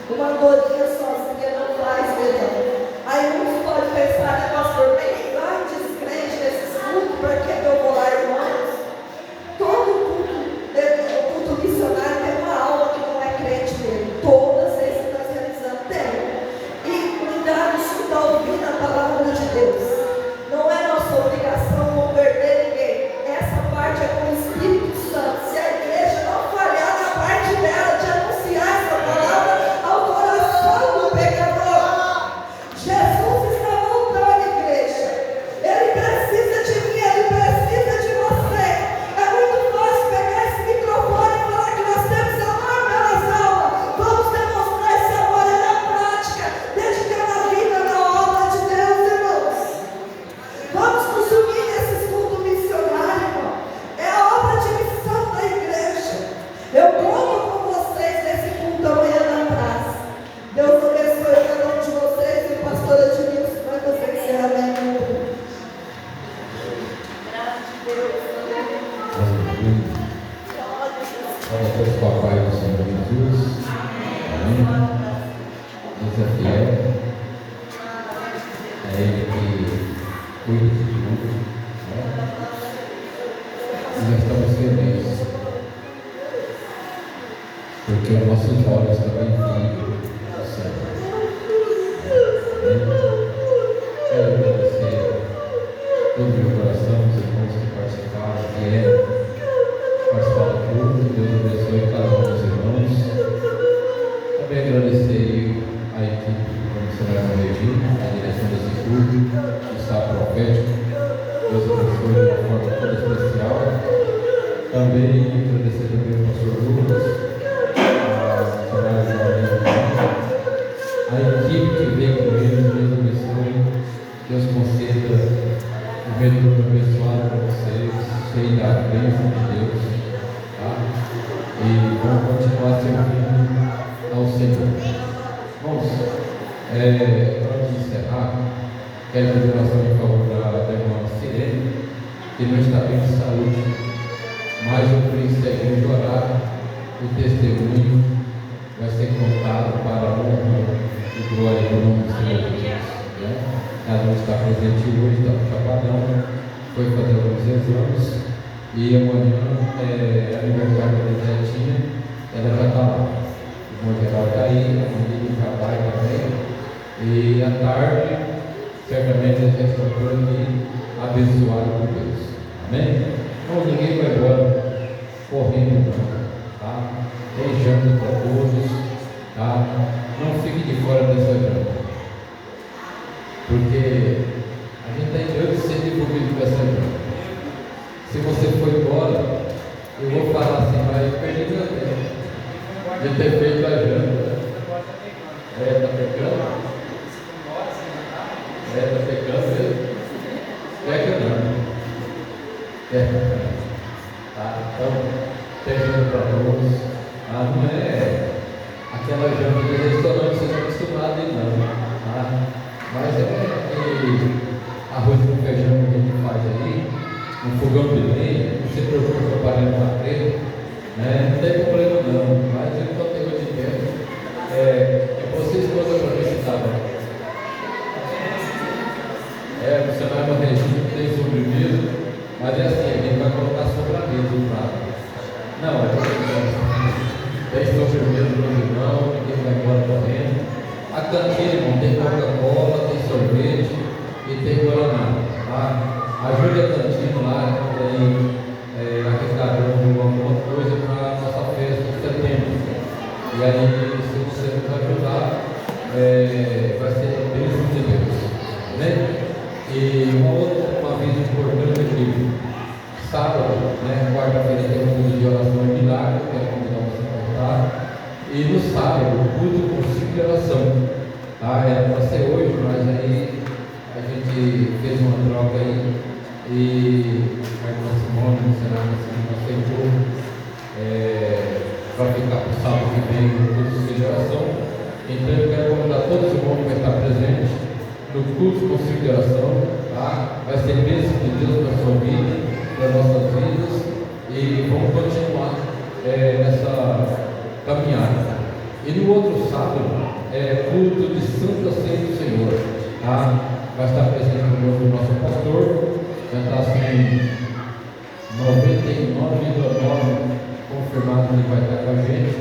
Uma dorinha sozinha não faz, verão. Aí uns podem pensar, né, pastor, mas quem vai descrente nesses cultos, por que eu vou lá, irmãos? Todo culto missionário tem uma aula que não é crente nele. Todas as vezes que nós realizamos tem. E cuidado se está ouvindo a palavra de Deus. Não é nossa obrigação não perder ninguém. Essa parte é com o Espírito Santo. Se a igreja não falhar na parte dela de anunciar essa palavra ao coração do pecador, Jesus está voltando, igreja. Ele precisa de mim, ele precisa de você. É muito fácil pegar esse microfone e falar que nós temos amor pelas aulas. Vamos demonstrar esse amor na prática, dedicando a vida na obra de Deus, irmãos. Vamos nos unir nesses cultos missionários, irmão. É a obra de missão da igreja. Eu conto com vocês nesse culto amanhã na praça. Deus abençoe cada um de vocês e o pastor Edilson vai fazer encerramento. Graças a Deus. Glória a Deus, papai do Senhor Jesus. Amém. Deus é fiel. É Ele que cuida de tudo. Né? E nós estamos felizes. Porque os nossos olhos também viram o céu. Amém. Quero agradecer todo o meu coração, os irmãos que participaram, que participar do culto. Deus abençoe cada um dos irmãos. Também agradecer a equipe do missionário Regina, a direção desse culto, que está profético. Deus abençoe de uma forma toda especial. Também agradecer também ao pastor Lucas, a equipe que veio com ele. Deus abençoe. Deus conceda um retorno abençoado para vocês, cheio da bênção de Deus. Tá? E vamos continuar servindo ao Senhor. Irmãos, antes de encerrar, quero pedir oração em favor da irmã Sirene, que não está bem de saúde, mas eu preciso de orar. O testemunho vai ser contado para a honra e glória do nome do Senhor Jesus. Né? Ela não está presente hoje, está no Chapadão, foi fazer alguns exames. E amanhã é aniversário da Zetinha, ela já está lá. O irmão Geraldo está aí, a família já vai também. E à tarde, certamente eles estão por aqui, abençoados por Deus. Amém? Então ninguém vai embora correndo, não. Tá? Tem janta para todos. Tá? Não fique de fora dessa janta. Porque a gente está enviando de ser envolvido com essa janta. Se você for embora, eu vou falar assim, mas perdi meu tempo de ter feito a janta. Está pegando? Está pegando mesmo? Pega não. Tá? Então, tem janta para todos. Não é aquela janta de restaurante que vocês estão acostumados aí não. Tá? Mas é fogão de lenha, não se preocupe com o aparelho na frente, né? Não tem problema não, mas enquanto tem muito tempo, vocês todos para mim se estavam. Você vai uma regime que tem sobremesa, mas é assim, a gente vai colocar sobre a mesa o prato. Não, tem sobremesa no irmão, ninguém vai embora correndo. A cantina, irmão, tem Coca-Cola, tem sorvete e tem Guaraná, tá? Ajude a cantina lá, tem arrecadando alguma coisa para a nossa festa de setembro. E aí, se você nos ajudar, vai ser a bênção de Deus, né? E uma vez importante aqui, sábado, né, quarta-feira tem um culto de oração e milagre, quero convidar você a voltar. E no sábado, o culto com ciclo de oração, tá? Era para ser hoje, mas aí a gente fez uma troca aí e a irmã Simone, no Senado, aceitou para ficar para o sábado que vem no culto de oração. Então eu quero convidar todos os irmãos que vão estar presentes no culto com ciclo de oração, tá? Vai ser bênção de Deus para a sua vida, para as nossas vidas, e vamos continuar nessa caminhada. E no outro sábado culto de Santa Ceia do Senhor, tá? Vai estar presente conosco o nosso pastor, já está assim 99,9% confirmado que ele vai estar com a gente,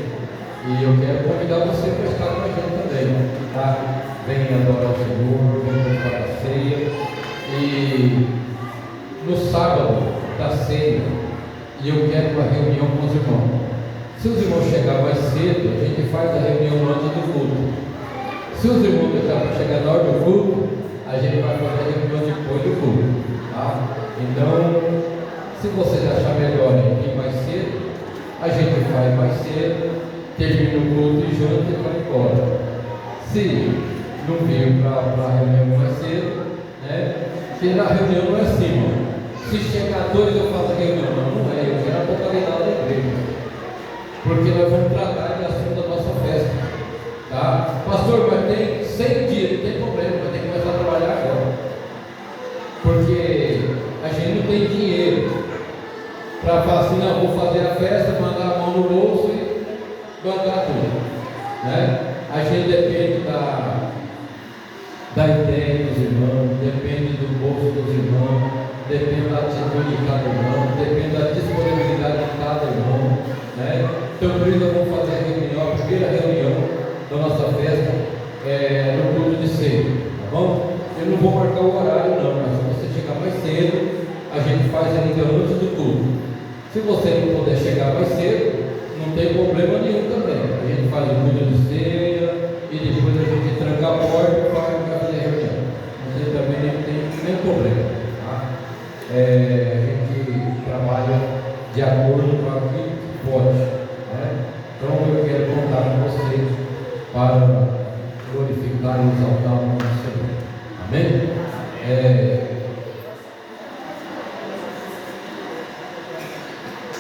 e eu quero convidar você para estar com a gente também, tá? Venha adorar o Senhor, venha para a ceia. E no sábado da ceia, e eu quero uma reunião com os irmãos. Se os irmãos chegarem mais cedo, a gente faz a reunião antes do culto. Se os irmãos deixarem para chegar na hora do culto, a gente vai fazer a reunião depois do culto, tá? Então, se vocês acharem melhor ir mais cedo, a gente faz mais cedo, termina o culto e janta e vai embora. Se não veio para a reunião mais cedo, né? Porque a reunião não é assim, mano. Se chegar dois eu faço a reunião, não é, eu quero a totalidade da igreja. Porque nós vamos tratar de assunto da nossa festa, tá? Pastor, mas tem 100 dias, não tem problema, vai ter que começar a trabalhar agora. Porque a gente não tem dinheiro para falar assim, não, vou fazer a festa, mandar a mão no bolso e bancar tudo, né? A gente depende da ideia dos irmãos, depende do bolso dos irmãos, depende da atitude de cada irmão, depende da disponibilidade de cada irmão, né? Então por isso nós vamos fazer a reunião, a primeira reunião da nossa festa no culto de ceia, tá bom? Eu não vou marcar o horário não, mas se você chegar mais cedo, a gente faz ainda antes do culto. Se você não puder chegar mais cedo, não tem problema nenhum também. A gente faz o culto de ceia e depois a gente tranca a porta e vai fazer a reunião. Você também não tem nenhum problema, tá? A gente trabalha de acordo com aquilo que pode, né? Então eu quero contar com vocês para glorificar e exaltar o nome do Senhor. Amém?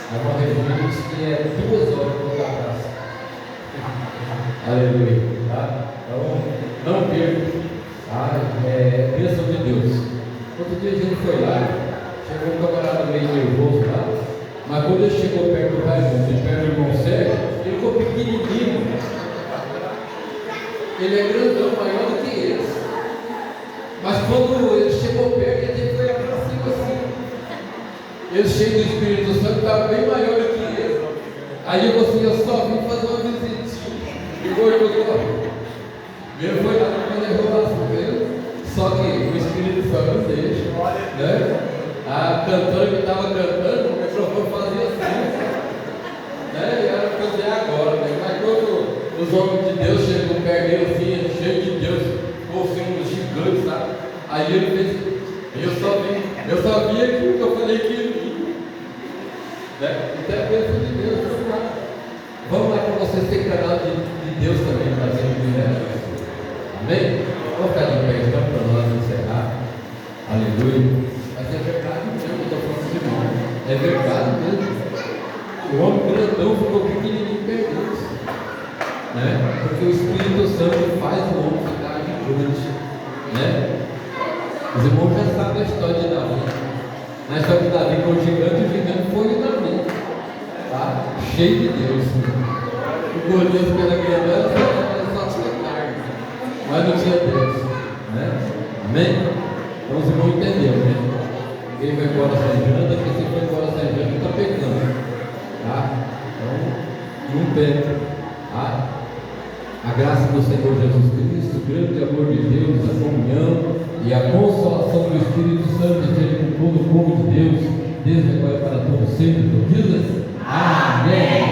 Agora Regina disse que é 2 horas para a praça. Aleluia, tá? Então, não perca, tá? Bênção de Deus. Outro dia a gente foi lá, chegou um camarada meio nervoso lá, mas quando ele chegou perto do Raimundo e perto do irmão Sérgio, ele ficou pequenininho. Ele é grandão, maior do que eles. Mas quando ele chegou perto, ele foi para cima assim. Ele cheio do Espírito Santo, estava bem maior do que ele. Aí eu assim, eu só vim fazer uma visitinha. E gordou. Ele foi lá para fazer enrolação dele. Só que o Espírito Santo não deixa, né? A cantora que estava cantando, o microfone fazia assim, né? E era fazer agora, né? Mas quando os homens de Deus chegam perto dele assim, cheio de Deus, com assim, uns gigantes, sabe? Aí ele fez, eu só vi aquilo que eu falei que ele vinha, né? Então é bênção de Deus, vamos lá para vocês terem canal de Deus também, fazendo milagres. Amém? Vamos ficar de pé então para nós encerrar. Aleluia. Mas é verdade mesmo, eu estou falando de irmão. É verdade mesmo. O homem grandão ficou pequenininho perdido, né? Porque o Espírito Santo faz o homem ficar gigante, né? Os irmãos já sabem a história de Davi. Na história de Davi com o gigante foi o Davi. Tá? Cheio de Deus. O Golias pela grandeza era só tinha carne, mas não tinha Deus. Né? Amém? Então os irmãos entenderam, né? Ninguém vai embora sem janta, porque se for embora sem janta, está pecando. Tá? Então, não perca. Tá? A graça do Senhor Jesus Cristo, o grande amor de Deus, a comunhão e a consolação do Espírito Santo esteja com todo o povo de Deus, desde agora para todo sempre. Tu dizes? Amém.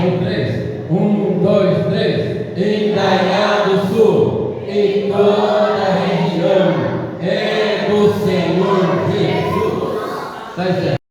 1, 2, 3. Indaial do Sul, em toda a região, é do Senhor Jesus. Tá certo.